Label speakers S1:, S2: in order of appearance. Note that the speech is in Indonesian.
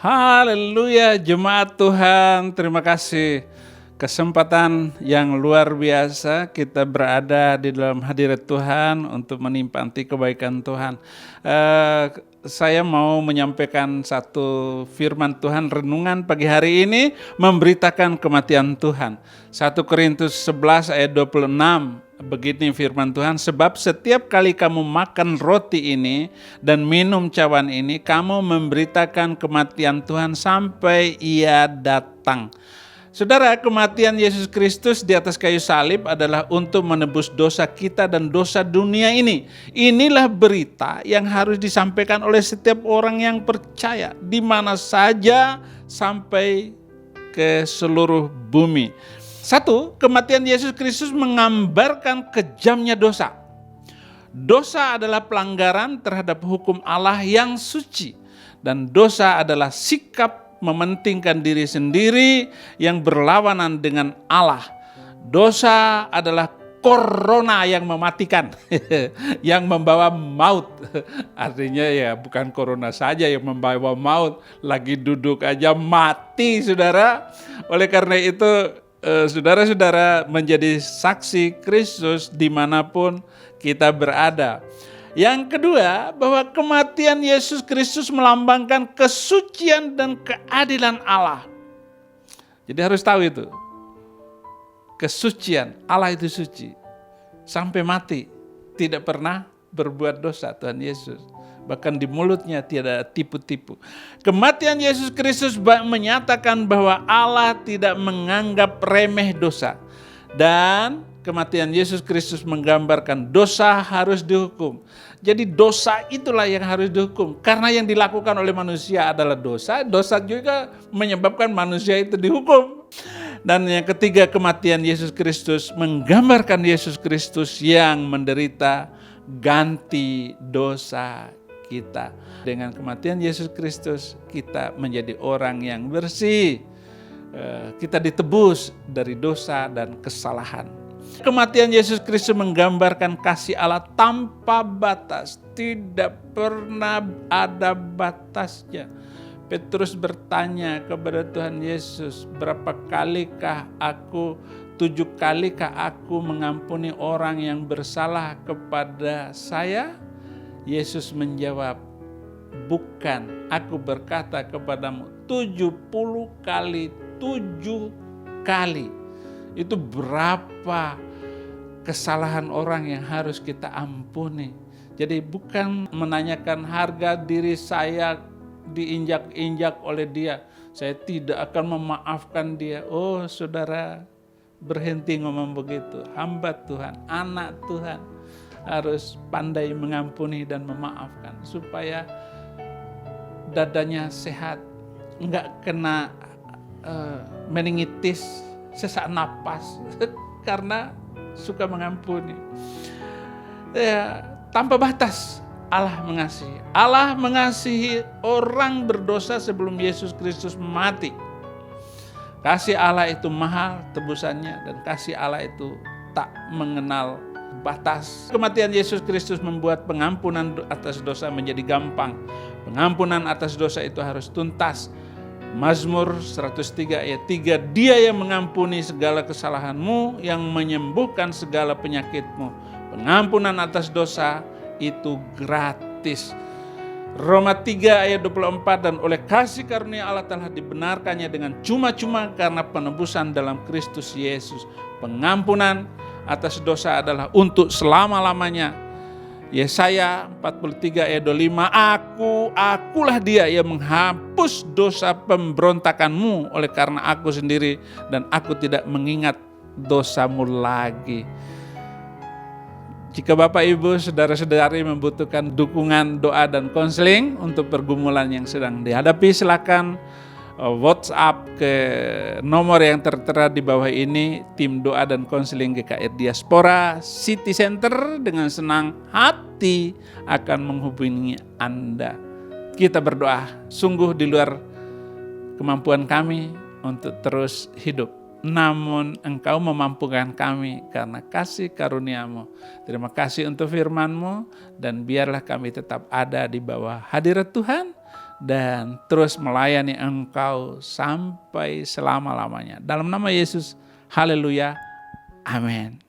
S1: Haleluya, jemaat Tuhan, terima kasih. Kesempatan yang luar biasa kita berada di dalam hadirat Tuhan untuk menikmati kebaikan Tuhan. Saya mau menyampaikan satu firman Tuhan renungan pagi hari ini memberitakan kematian Tuhan. 1 Korintus 11 ayat 26. Begini firman Tuhan, sebab setiap kali kamu makan roti ini dan minum cawan ini, kamu memberitakan kematian Tuhan sampai Ia datang. Saudara, kematian Yesus Kristus di atas kayu salib adalah untuk menebus dosa kita dan dosa dunia ini. Inilah berita yang harus disampaikan oleh setiap orang yang percaya, di mana saja sampai ke seluruh bumi. Satu, kematian Yesus Kristus menggambarkan kejamnya dosa. Dosa adalah pelanggaran terhadap hukum Allah yang suci. Dan dosa adalah sikap mementingkan diri sendiri yang berlawanan dengan Allah. Dosa adalah corona yang mematikan, yang membawa maut. Artinya ya bukan corona saja yang membawa maut, lagi duduk aja mati, saudara. Oleh karena itu, saudara-saudara menjadi saksi Kristus dimanapun kita berada. Yang kedua, bahwa kematian Yesus Kristus melambangkan kesucian dan keadilan Allah. Jadi harus tahu itu. Kesucian, Allah itu suci. Sampai mati, tidak pernah berbuat dosa Tuhan Yesus. Bahkan di mulutnya tidak tipu-tipu. Kematian Yesus Kristus menyatakan bahwa Allah tidak menganggap remeh dosa. Dan kematian Yesus Kristus menggambarkan dosa harus dihukum. Jadi dosa itulah yang harus dihukum. Karena yang dilakukan oleh manusia adalah dosa. Dosa juga menyebabkan manusia itu dihukum. Dan yang ketiga, kematian Yesus Kristus menggambarkan Yesus Kristus yang menderita ganti dosa kita. Dengan kematian Yesus Kristus kita menjadi orang yang bersih. Kita ditebus dari dosa dan kesalahan. Kematian Yesus Kristus menggambarkan kasih Allah tanpa batas. Tidak pernah ada batasnya. Petrus bertanya kepada Tuhan Yesus, berapa kalikah aku, 7 kalikah aku mengampuni orang yang bersalah kepada saya? Yesus menjawab, bukan, aku berkata kepadamu 70 kali 7 kali. Itu berapa kesalahan orang yang harus kita ampuni. Jadi bukan menanyakan harga diri saya diinjak-injak oleh dia. Saya tidak akan memaafkan dia. Oh saudara, berhenti ngomong begitu. Hamba Tuhan, anak Tuhan harus pandai mengampuni dan memaafkan supaya dadanya sehat, enggak kena meningitis, sesak napas karena suka mengampuni. Ya, tanpa batas Allah mengasihi. Allah mengasihi orang berdosa sebelum Yesus Kristus mati. Kasih Allah itu mahal tebusannya dan kasih Allah itu tak mengenal batas. Kematian Yesus Kristus membuat pengampunan atas dosa menjadi gampang. Pengampunan atas dosa itu harus tuntas. Mazmur 103 ayat 3, Dia yang mengampuni segala kesalahanmu, yang menyembuhkan segala penyakitmu. Pengampunan atas dosa itu gratis. Roma 3 ayat 24, dan oleh kasih karunia Allah telah dibenarkannya dengan cuma-cuma karena penebusan dalam Kristus Yesus. Pengampunan atas dosa adalah untuk selama-lamanya. Yesaya 43 ayat 25, akulah dia yang menghapus dosa pemberontakanmu oleh karena aku sendiri dan aku tidak mengingat dosamu lagi. Jika Bapak Ibu saudara-saudari membutuhkan dukungan doa dan konseling untuk pergumulan yang sedang dihadapi, silakan WhatsApp ke nomor yang tertera di bawah ini. Tim doa dan konseling GKR Diaspora City Center dengan senang hati akan menghubungi Anda. Kita berdoa, sungguh di luar kemampuan kami untuk terus hidup. Namun Engkau memampukan kami karena kasih karunia-Mu. Terima kasih untuk firman-Mu dan biarlah kami tetap ada di bawah hadirat Tuhan dan terus melayani Engkau sampai selama-lamanya. Dalam nama Yesus, haleluya, amin.